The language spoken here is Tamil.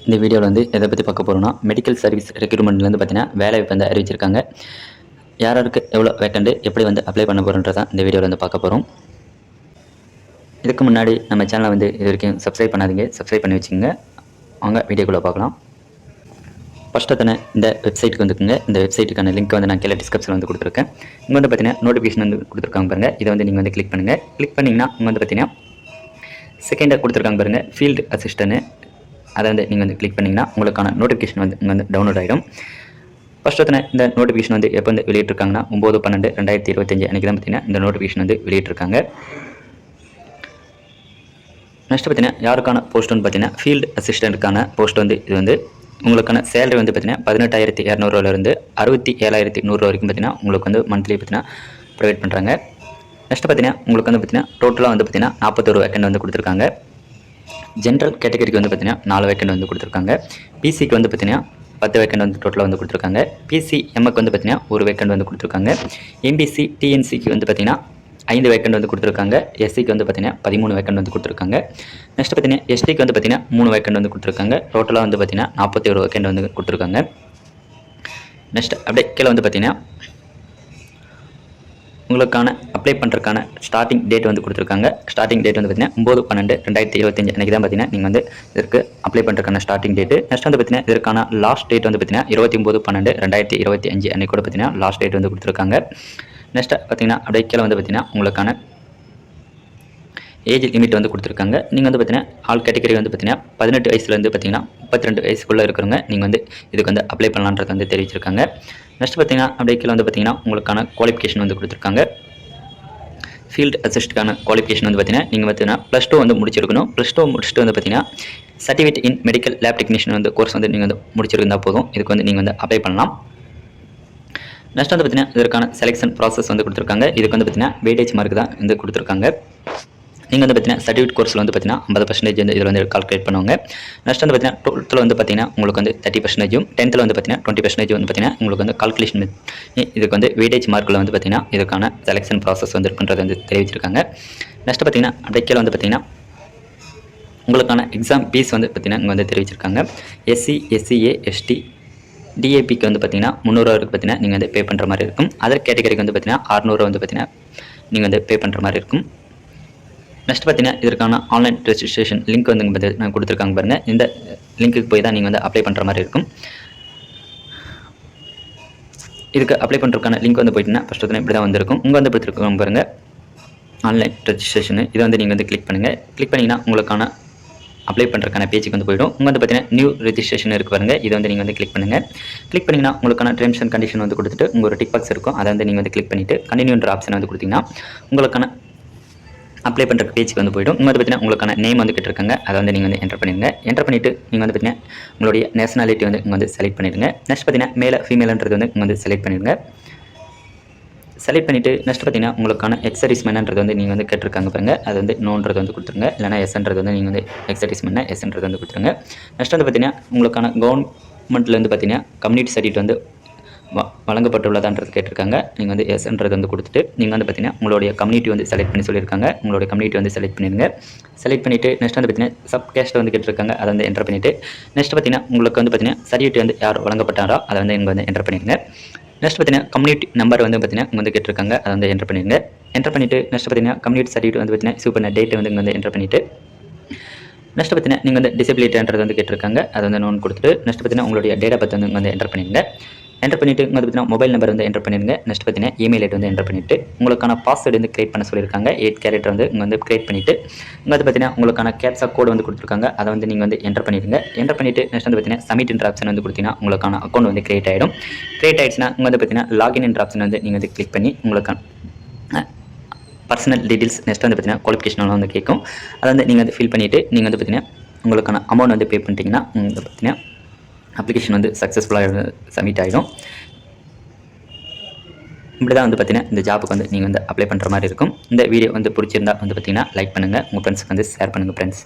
இந்த வீடியோவில் வந்து எதை பற்றி பார்க்க போகிறோம்னா, மெடிக்கல் சர்வீஸ் ரெக்ரூட்மெண்ட்லேருந்து பார்த்தீங்கன்னா வேலைவாய்ப்பு வந்து அறிவிச்சிருக்காங்க. யாருக்கு எவ்வளோ வேக்கண்ட், எப்படி வந்து அப்ளை பண்ண போகிறோன்றதான் இந்த வீடியோவில் வந்து பார்க்க போகிறோம். இதுக்கு முன்னாடி நம்ம சேனலை வந்து இது வரைக்கும் சப்ஸ்கிரைப் பண்ணாதீங்க, சப்ஸ்கிரைப் பண்ணி வச்சுக்கோங்க. வாங்க வீடியோக்குள்ளே பார்க்கலாம். ஃபஸ்ட்டு தானே இந்த வெப்சைட்டுக்கு வந்துக்குங்க. இந்த வெப்சைட்டுக்கான லிங்க் வந்து நான் கீழே டிஸ்கிரிப்ஷனில் வந்து கொடுத்துருக்கேன். இங்கே வந்து பார்த்தீங்கன்னா நோட்டிஃபிகேஷன் வந்து கொடுத்துருக்காங்க பாருங்கள். இதை வந்து நீங்கள் வந்து கிளிக் பண்ணுங்கள். கிளிக் பண்ணிங்கன்னா இங்கே வந்து பார்த்தீங்கன்னா செகண்டாக கொடுத்துருக்காங்க பாருங்கள், ஃபீல்டு அசிஸ்டன்ட். அதை வந்து நீங்கள் வந்து கிளிக் பண்ணிங்கன்னா உங்களுக்கான நோட்டிஃபிகேஷன் வந்து இங்கே வந்து டவுன்லோட் ஆகிடும். ஃபஸ்ட்டு இந்த நோட்டிஃபிகேஷன் வந்து எப்போ வந்து வெளியிட்டிருக்காங்கன்னா 9/12/2025 அன்றைக்கி தான் பார்த்தீங்கன்னா இந்த நோட்டிஃபிகேஷன் வந்து வெளியிட்டிருக்காங்க. நெக்ஸ்ட் பார்த்தீங்கன்னா யாருக்கான போஸ்ட்டுன்னு பார்த்தீங்கன்னா ஃபீல்டு அசிஸ்டண்ட்டுக்கான போஸ்ட் வந்து இது வந்து உங்களுக்கான சேலரி வந்து பார்த்தீங்கன்னா 18,200 67,100 வரைக்கும் பார்த்தீங்கன்னா உங்களுக்கு வந்து மந்த்லி பார்த்தீங்கன்னா ப்ரொவைட் பண்ணுறாங்க. நெக்ஸ்ட் பார்த்தீங்கன்னா உங்களுக்கு வந்து பார்த்தீங்கன்னா டோட்டலாக வந்து பார்த்தீங்கன்னா 41 வேக்கண்ட் வந்து கொடுத்துருக்காங்க. ஜென்ரல் கேட்டகரிக்கு வந்து பார்த்தீங்கன்னா 4 வேக்கண்ட் வந்து கொடுத்துருக்காங்க. பிசிக்கு வந்து பார்த்தீங்கன்னா 10 வேக்கண்ட் வந்து டோட்டலாக வந்து கொடுத்துருக்காங்க. பிசிஎம்க்கு வந்து பார்த்தீங்கன்னா 1 வேக்கண்ட் வந்து கொடுத்துருக்காங்க. எம்பிசி டிஎன்சிக்கு வந்து பார்த்தீங்கன்னா 5 வேக்கண்ட் வந்து கொடுத்துருக்காங்க. எஸ்சிக்கு வந்து பார்த்தீங்கன்னா 13 வேக்கண்ட் வந்து கொடுத்துருக்காங்க. நெக்ஸ்ட் பார்த்தீங்கன்னா எஸ்டிக்கு வந்து பார்த்தீங்கன்னா 3 வேக்கண்ட் வந்து கொடுத்துருக்காங்க. டோட்டலாக வந்து பார்த்தீங்கன்னா 41 வேக்கண்ட் வந்து கொடுத்துருக்காங்க. நெக்ஸ்ட் அப்படியே கீழே வந்து பார்த்தீங்கன்னா உங்களுக்கான அப்ளை பண்ணுறதுக்கான ஸ்டார்டிங் டேட் வந்து கொடுத்துருக்காங்க. ஸ்டார்டிங் டேட் வந்து பார்த்தீங்கன்னா 9/12/2025 அன்றைக்கி தான் பார்த்தீங்கன்னா நீங்கள் வந்து இதற்கு அப்ளை பண்ணுறதுக்கான ஸ்டார்டிங் டேட்டு. நெக்ஸ்ட் வந்து பார்த்தீங்கன்னா இதற்கான லாஸ்ட் டேட் வந்து பார்த்தீங்கன்னா 29/12/2025 அன்றைக்கி கூட பார்த்தீங்கன்னா லாஸ்ட் டேட் வந்து கொடுத்துருக்காங்க. நெக்ஸ்ட் பார்த்தீங்கன்னா அப்படியே கீழே வந்து பார்த்தீங்கன்னா உங்களுக்கான ஏஜ் லிமிட் வந்து கொடுத்துருக்காங்க. நீங்கள் வந்து பார்த்தீங்கன்னா ஆல் கேட்டகரி வந்து பார்த்தீங்கன்னா 18 வயசுலேருந்து பார்த்தீங்கன்னா 32 வயசுக்குள்ளே இருக்கிறவங்க நீங்கள் வந்து இதுக்கு வந்து அப்ளை பண்ணலான்றது வந்து தெரிவிச்சிருக்காங்க. நெக்ஸ்ட் பார்த்தீங்கன்னா அப்படியே கீழே வந்து பார்த்தீங்கன்னா உங்களுக்கான குவாலிஃபிகேஷன் வந்து கொடுத்துருக்காங்க. ஃபீல்டு அசிஸ்ட்டுக்கான குவாலிஃபிகேஷன் வந்து பார்த்தீங்கன்னா நீங்கள் பார்த்தீங்கன்னா +2 வந்து முடிச்சிருக்கணும். +2 முடிச்சுட்டு வந்து பார்த்தீங்கன்னா certificate in medical lab technician வந்து கோர்ஸ் வந்து நீங்கள் வந்து முடிச்சிருந்தா போதும். இதுக்கு வந்து நீங்கள் வந்து அப்ளை பண்ணலாம். நெக்ஸ்ட் வந்து பார்த்தீங்கன்னா இதற்கான செலெக்ஷன் ப்ராசஸ் வந்து கொடுத்துருக்காங்க. இதுக்கு வந்து பார்த்தீங்கன்னா வெயிட்டேஜ் மார்க் தான் வந்து கொடுத்துருக்காங்க. நீங்கள் வந்து பார்த்தீங்கன்னா சர்டிஃபிகேட் கோர்ஸில் வந்து பார்த்தீங்கன்னா 50% வந்து இதில் வந்து கால்குலேட் பண்ணுவாங்க. நெக்ஸ்ட் வந்து பார்த்தீங்கன்னா 12th வந்து பார்த்தீங்கன்னா உங்களுக்கு வந்து 30%, 10th வந்து பார்த்தீங்கன்னா 20% வந்து பார்த்தீங்கன்னா உங்களுக்கு வந்து கால்குலேஷன் இதுக்கு வந்து வெயிட்டேஜ் மார்க்கில் வந்து பார்த்தீங்கன்னா இதுக்கான செலெக்ஷன் ப்ராசஸ் வந்து இருக்குன்றது வந்து தெரிவிச்சிருக்காங்க. நெக்ஸ்ட் பார்த்தீங்கன்னா அப்படியே கீழே வந்து பார்த்தீங்கன்னா உங்களுக்கான எக்ஸாம் ஃபீஸ் வந்து பார்த்தீங்கன்னா இங்கே வந்து தெரிவிச்சிருக்காங்க. எஸ்சி, எஸ்சிஏ, எஸ்டி, டிஏபிக்கு வந்து பார்த்தீங்கன்னா 300 வரைக்கும் பார்த்தீங்கன்னா நீங்கள் வந்து பே பண்ணுற மாதிரி இருக்கும். அதர் கேட்டகரிக்கு வந்து பார்த்தீங்கன்னா 600 வந்து பார்த்தீங்கன்னா நீங்கள் வந்து பே பண்ணுற மாதிரி இருக்கும். நெக்ஸ்ட் பார்த்தீங்கன்னா இதற்கான ஆன்லைன் ரெஜிஸ்ட்ரேஷன் லிங்க் வந்து பார்த்தீங்கன்னா கொடுத்துருக்காங்க பாருங்கள். இந்த லிங்க்குக்கு போய் தான் நீங்கள் வந்து அப்ளை பண்ணுற மாதிரி இருக்கும். இதுக்கு அப்ளை பண்ணுறதுக்கான லிங்க் வந்து போயிட்டுன்னா ஃபஸ்ட்டு இப்படி தான் வந்திருக்கும். உங்கள் வந்து கொடுத்துருக்காங்க பாருங்கள் ஆன்லைன் ரெஜிஸ்ட்ரேஷன். இதை வந்து நீங்கள் வந்து கிளிக் பண்ணுங்கள். கிளிக் பண்ணிங்கன்னா உங்களுக்கான அப்ளை பண்ணுறதுக்கான பேஜுக்கு வந்து போய்டும். உங்கள் வந்து பார்த்தீங்கன்னா நியூ ரெஜிஸ்ட்ரேஷன் இருக்குது பாருங்கள். இதை வந்து நீங்கள் வந்து கிளிக் பண்ணுங்கள். கிளிக் பண்ணிங்கன்னா உங்களுக்கான டெர்ம்ஸ் அண்ட் கண்டிஷன் வந்து கொடுத்துட்டு உங்கள் ஒரு டிக் பாக்ஸ் இருக்கும். அதை வந்து நீங்கள் வந்து கிளிக் பண்ணிவிட்டு கண்டினியூன்ற ஆப்ஷன் வந்து கொடுத்தீங்கன்னா உங்களுக்கான அப்ளை பண்ணுற பேஜுக்கு வந்து போய்டும். இங்கே வந்து பார்த்தீங்கன்னா உங்களுக்கான நேம் வந்து கேட்டிருக்காங்க. அதை வந்து நீங்கள் வந்து என்டர் பண்ணிடுங்க. என்டர் பண்ணிவிட்டு நீங்கள் வந்து பார்த்தீங்கன்னா உங்களுடைய நேஷனாலிட்டி வந்து இங்கே வந்து செலக்ட் பண்ணிடுங்க. நெக்ஸ்ட் பார்த்தீங்கன்னா மேலே ஃபீமேல்ன்றது வந்து இங்கே வந்து செலக்ட் பண்ணிடுங்க. செலக்ட் பண்ணிவிட்டு நெக்ஸ்ட் பார்த்தீங்கன்னா உங்களுக்கான எக்ஸர்வீஸ்மேன்ன்றது வந்து நீங்கள் வந்து கேட்டிருக்காங்க பாருங்கள். அது வந்து நோன்றது வந்து கொடுத்துருங்க. இல்லைனா எஸ்ன்றது வந்து நீங்கள் வந்து எக்ஸர்வீஸ்மேன் எஸ்ன்றது வந்து கொடுத்துருங்க. நெக்ஸ்ட் வந்து பார்த்தீங்கன்னா உங்களுக்கான கவர்மெண்ட்லேருந்து பார்த்தீங்கன்னா கம்யூனிட்டி சர்டிஃபிகேட் வந்து வழங்கப்பட்டுள்ளதான்றது கேட்டிருக்காங்க. நீங்கள் வந்து எஸ்ன்றது வந்து கொடுத்துட்டு நீங்கள் வந்து பார்த்தீங்கன்னா உங்களுடைய கம்யூனிட்டி வந்து செலக்ட் பண்ணி சொல்லியிருக்காங்க. உங்களுடைய கம்யூனிட்டி வந்து செலக்ட் பண்ணிடுங்க. செலக்ட் பண்ணிவிட்டு நெக்ஸ்ட் வந்து பார்த்தீங்கன்னா சப் கேஸ்ட் வந்து கேட்டிருக்காங்க. அதை வந்து என்டர் பண்ணிவிட்டு நெக்ஸ்ட் பார்த்தீங்கன்னா உங்களுக்கு வந்து பார்த்தீங்கன்னா சர்டிஃபிகேட் வந்து யார் வழங்கப்பட்டாரோ அதை வந்து இங்கே வந்து என்டர் பண்ணிடுங்க. நெக்ஸ்ட் பார்த்தீங்கன்னா கம்யூனிட்டி நம்பர் வந்து பார்த்தீங்கன்னா இங்கே வந்து கேட்டிருக்காங்க. அதை வந்து என்டர் பண்ணிடுங்க. என்டர் பண்ணிவிட்டு நெக்ஸ்ட் பார்த்தீங்கன்னா கம்யூனிட்டி சர்டிஃபிகேட் வந்து பார்த்தீங்கன்னா இஷ்யூ பண்ண டேட் வந்து இங்கே வந்து என்டர் பண்ணிவிட்டு நெக்ஸ்ட் பார்த்தீங்கன்னா நீங்கள் வந்து டிசபிலிட்டின்றது வந்து கேட்டிருக்காங்க. அதை வந்து நோன் கொடுத்துட்டு நெக்ஸ்ட் பார்த்தீங்கன்னா உங்களுடைய டேட் ஆஃப் பர்த் வந்து இங்கே வந்து என்டர் பண்ணிடுங்க. என்டர் பண்ணிவிட்டு இங்கே பார்த்தீங்கன்னா மொபைல் நம்பர் வந்து என்டர் பண்ணிடுங்க. நெக்ஸ்ட் பார்த்தீங்கன்னா இமெயில் ஐடி வந்து என்டர் பண்ணிவிட்டு உங்களுக்கான பாஸ்வேர்டு வந்து கிரியேட் பண்ண சொல்லியிருக்காங்க. 8 கேரக்டர் வந்து இங்கே வந்து கிரியேட் பண்ணிவிட்டு இங்கே வந்து பார்த்தீங்கன்னா உங்களுக்கான கேப்சா கோடு வந்து கொடுத்துருக்காங்க. அதை வந்து நீங்கள் வந்து என்டர் பண்ணிடுங்க. என்டர் பண்ணிவிட்டு நெக்ஸ்ட் வந்து பார்த்தீங்கன்னா சப்மிட் ஆப்ஷன் வந்து கொடுத்தீங்கன்னா உங்களுக்கான அக்கௌண்ட் வந்து கிரியேட் ஆகிடும். கிரியேட் ஆகிடுச்சுன்னா இங்கே வந்து பார்த்தீங்கன்னா லாகின் ஆப்ஷன் வந்து நீங்கள் வந்து கிளிக் பண்ணி உங்களுக்கான பர்சனல் டீட்டெயில்ஸ் நெக்ஸ்ட் வந்து பார்த்தீங்கன்னா குவாலிஃபிகேஷன் வந்து கேட்கும். அதை வந்து நீங்கள் வந்து ஃபில் பண்ணிவிட்டு நீங்கள் வந்து பார்த்தீங்கன்னா உங்களுக்கான அமௌண்ட் வந்து பே பண்ணிட்டீங்கன்னா வந்து பார்த்தீங்கன்னா அப்ளிகேஷன் வந்து சக்ஸஸ்ஃபுல்லாக சப்மிட் ஆகிடும். இப்படி தான் வந்து பார்த்தீங்கன்னா இந்த ஜாப்புக்கு வந்து நீங்கள் வந்து அப்ளை பண்ணுற மாதிரி இருக்கும். இந்த வீடியோ வந்து பிடிச்சிருந்தா வந்து பார்த்தீங்கன்னா லைக் பண்ணுங்கள். உங்கள் ஃப்ரெண்ட்ஸுக்கு வந்து ஷேர் பண்ணுங்கள் ஃப்ரெண்ட்ஸ்.